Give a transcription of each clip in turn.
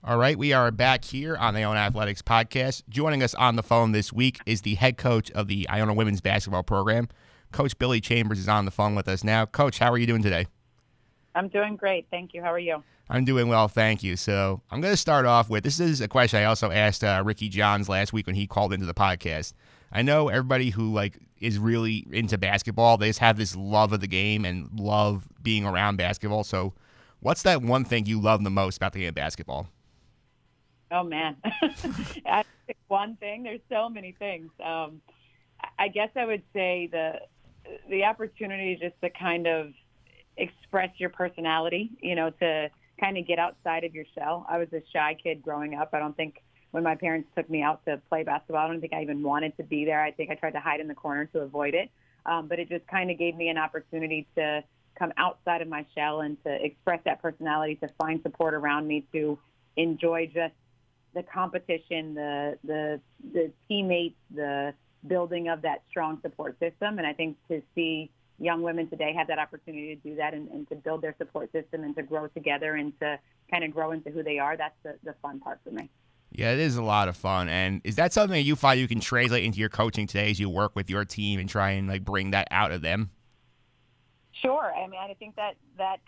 All right, we are back here on the Iona Athletics podcast. Joining us on the phone this week is the head coach of the Iona women's basketball program. Coach Billi Chambers is on the phone with us now. Coach, how are you doing today? I'm doing great. Thank you. How are you? I'm doing well, thank you. So I'm going to start off with, this is a question I also asked Ricky Johns last week when he called into the podcast. I know everybody who is really into basketball, they just have this love of the game and love being around basketball. So what's that one thing you love the most about the game of basketball? Oh, man. I pick one thing. There's so many things. I guess I would say the opportunity just to kind of express your personality, to kind of get outside of your shell. I was a shy kid growing up. I don't think when my parents took me out to play basketball, I don't think I even wanted to be there. I think I tried to hide in the corner to avoid it. But it just kind of gave me an opportunity to come outside of my shell and to express that personality, to find support around me, to enjoy just the competition, the teammates, the building of that strong support system. And I think to see young women today have that opportunity to do that and to build their support system and to grow together and to kind of grow into who they are, that's the fun part for me. Yeah, it is a lot of fun. And is that something that you find you can translate into your coaching today as you work with your team and try and bring that out of them? Sure. I mean, I think that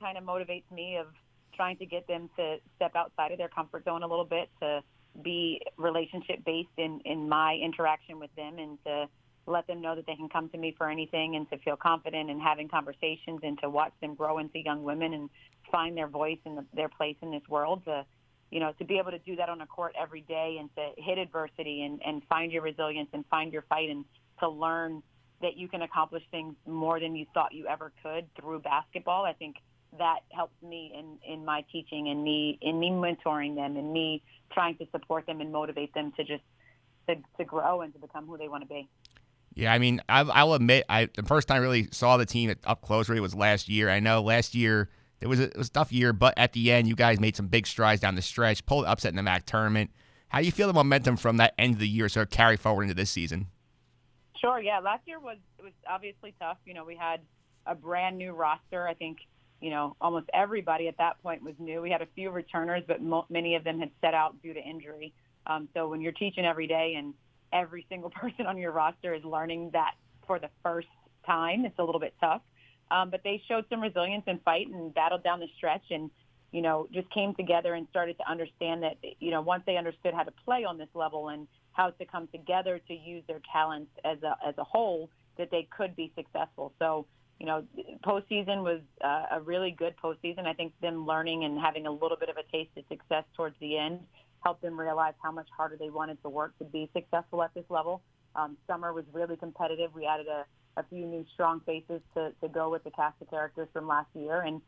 kind of motivates me of trying to get them to step outside of their comfort zone a little bit, to be relationship-based in my interaction with them, and to let them know that they can come to me for anything, and to feel confident in having conversations, and to watch them grow into young women and find their voice and their place in this world, to be able to do that on a court every day and to hit adversity and find your resilience and find your fight, and to learn that you can accomplish things more than you thought you ever could through basketball. I think that helps me in my teaching and me mentoring them and me trying to support them and motivate them to just to grow and to become who they want to be. Yeah, I mean, I'll admit, the first time I really saw the team up close really was last year. I know last year it was a tough year, but at the end, you guys made some big strides down the stretch, pulled upset in the MAC tournament. How do you feel the momentum from that end of the year sort of carry forward into this season? Sure, yeah. Last year was obviously tough. We had a brand new roster. I think almost everybody at that point was new. We had a few returners, but many of them had set out due to injury. So when you're teaching every day and every single person on your roster is learning that for the first time, it's a little bit tough. But they showed some resilience and fight and battled down the stretch and, just came together and started to understand that, once they understood how to play on this level and how to come together to use their talents as a whole, that they could be successful. So, postseason was a really good postseason. I think them learning and having a little bit of a taste of success towards the end helped them realize how much harder they wanted to work to be successful at this level. Summer was really competitive. We added a few new strong faces to go with the cast of characters from last year. And,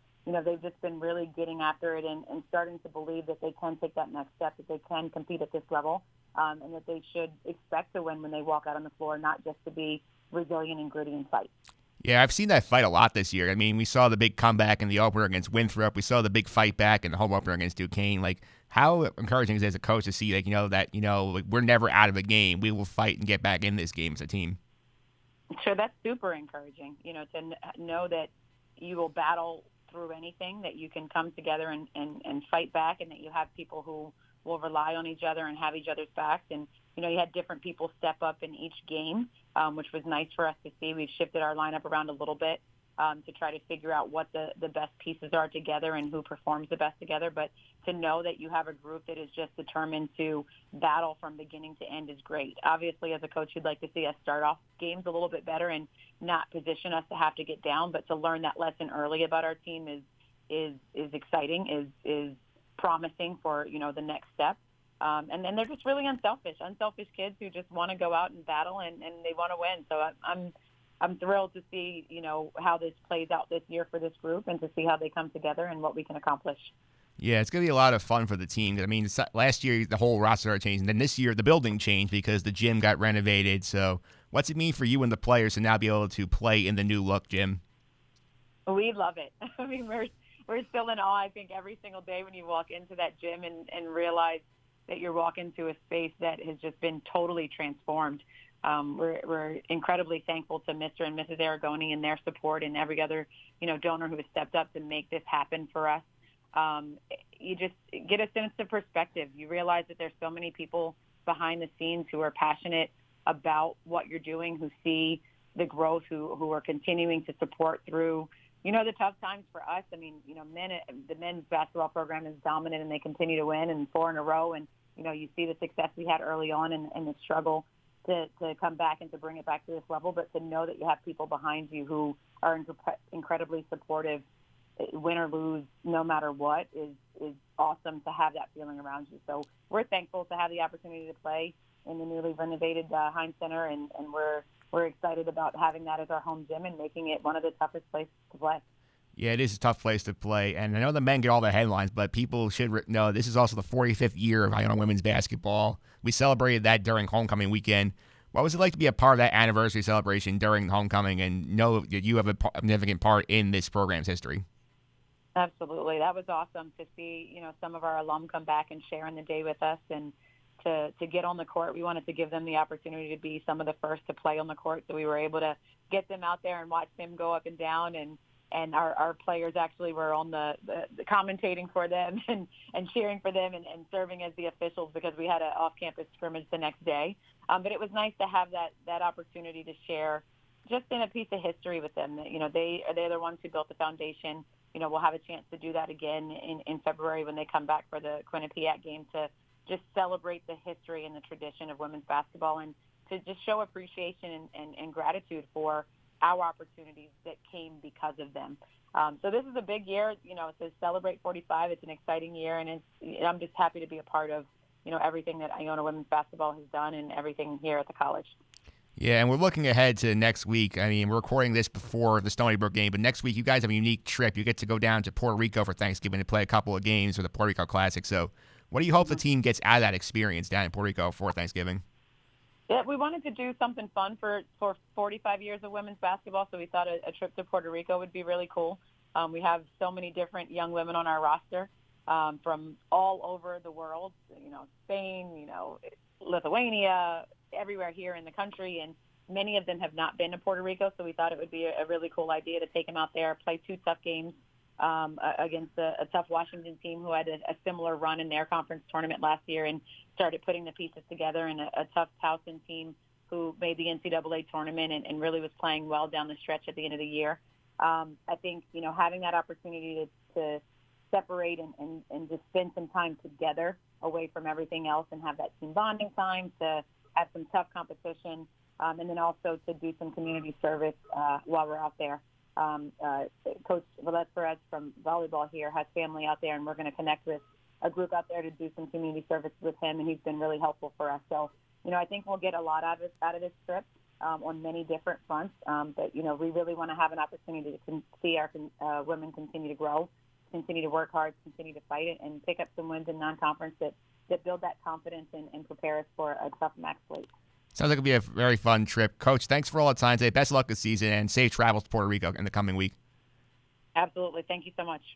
they've just been really getting after it and starting to believe that they can take that next step, that they can compete at this level, and that they should expect to win when they walk out on the floor, not just to be resilient and gritty and fight. Yeah, I've seen that fight a lot this year. I mean, we saw the big comeback in the opener against Winthrop. We saw the big fight back in the home opener against Duquesne. How encouraging is it as a coach to see, we're never out of a game. We will fight and get back in this game as a team. Sure, that's super encouraging, to know that you will battle through anything, that you can come together and fight back, and that you have people who will rely on each other and have each other's backs. And, you had different people step up in each game, which was nice for us to see. We've shifted our lineup around a little bit to try to figure out what the best pieces are together and who performs the best together. But to know that you have a group that is just determined to battle from beginning to end is great. Obviously, as a coach, you'd like to see us start off games a little bit better and not position us to have to get down. But to learn that lesson early about our team is exciting, is promising for, the next step. And then they're just really unselfish kids who just want to go out and battle and they want to win. So I'm thrilled to see, how this plays out this year for this group and to see how they come together and what we can accomplish. Yeah, it's going to be a lot of fun for the team. I mean, last year the whole roster started changing. Then this year the building changed because the gym got renovated. So what's it mean for you and the players to now be able to play in the new look gym? We love it. I mean, we're still in awe, I think, every single day when you walk into that gym and realize that you're walking to a space that has just been totally transformed. We're incredibly thankful to Mr. and Mrs. Aragoni and their support and every other, donor who has stepped up to make this happen for us. you just get a sense of perspective. You realize that there's so many people behind the scenes who are passionate about what you're doing, who see the growth, who are continuing to support through, the tough times for us. I mean, the men's basketball program is dominant and they continue to win and 4 in a row. And, you see the success we had early on and the struggle to come back and to bring it back to this level. But to know that you have people behind you who are incredibly supportive, win or lose, no matter what, is awesome to have that feeling around you. So we're thankful to have the opportunity to play in the newly renovated Heinz Center, and we're excited about having that as our home gym and making it one of the toughest places to play. Yeah, it is a tough place to play, and I know the men get all the headlines, but people should know this is also the 45th year of Iona women's basketball. We celebrated that during homecoming weekend. What was it like to be a part of that anniversary celebration during homecoming and know that you have a significant part in this program's history? Absolutely. That was awesome to see, some of our alum come back and share in the day with us and to get on the court. We wanted to give them the opportunity to be some of the first to play on the court. So we were able to get them out there and watch them go up and down. And our players actually were on the commentating for them and cheering for them and serving as the officials because we had an off-campus scrimmage the next day. But it was nice to have that opportunity to share just in a piece of history with them. They're the ones who built the foundation. We'll have a chance to do that again in February when they come back for the Quinnipiac game to just celebrate the history and the tradition of women's basketball and to just show appreciation and gratitude for our opportunities that came because of them. So this is a big year, to celebrate 45. It's an exciting year, and I'm just happy to be a part of, everything that Iona women's basketball has done and everything here at the college. Yeah, and we're looking ahead to next week. I mean, we're recording this before the Stony Brook game, but next week you guys have a unique trip. You get to go down to Puerto Rico for Thanksgiving to play a couple of games for the Puerto Rico Classic. So what do you hope the team gets out of that experience down in Puerto Rico for Thanksgiving? Yeah, we wanted to do something fun for 45 years of women's basketball, so we thought a trip to Puerto Rico would be really cool. We have so many different young women on our roster from all over the world, Spain, Lithuania, everywhere here in the country, and many of them have not been to Puerto Rico, so we thought it would be a really cool idea to take them out there, play 2 tough games against a tough Washington team who had a similar run in their conference tournament last year and started putting the pieces together, and a tough Towson team who made the NCAA tournament and really was playing well down the stretch at the end of the year. I think, having that opportunity to separate and just spend some time together away from everything else and have that team bonding time, to have some tough competition, and then also to do some community service while we're out there. Coach Velez Perez from volleyball here has family out there, and we're going to connect with a group out there to do some community service with him, and he's been really helpful for us. So, I think we'll get a lot out of this trip on many different fronts. But, we really want to have an opportunity to see our women continue to grow, continue to work hard, continue to fight it, and pick up some wins in non-conference that build that confidence and prepare us for a tough MAC slate. Sounds like it'll be a very fun trip. Coach, thanks for all the time today. Best of luck this season and safe travels to Puerto Rico in the coming week. Absolutely. Thank you so much.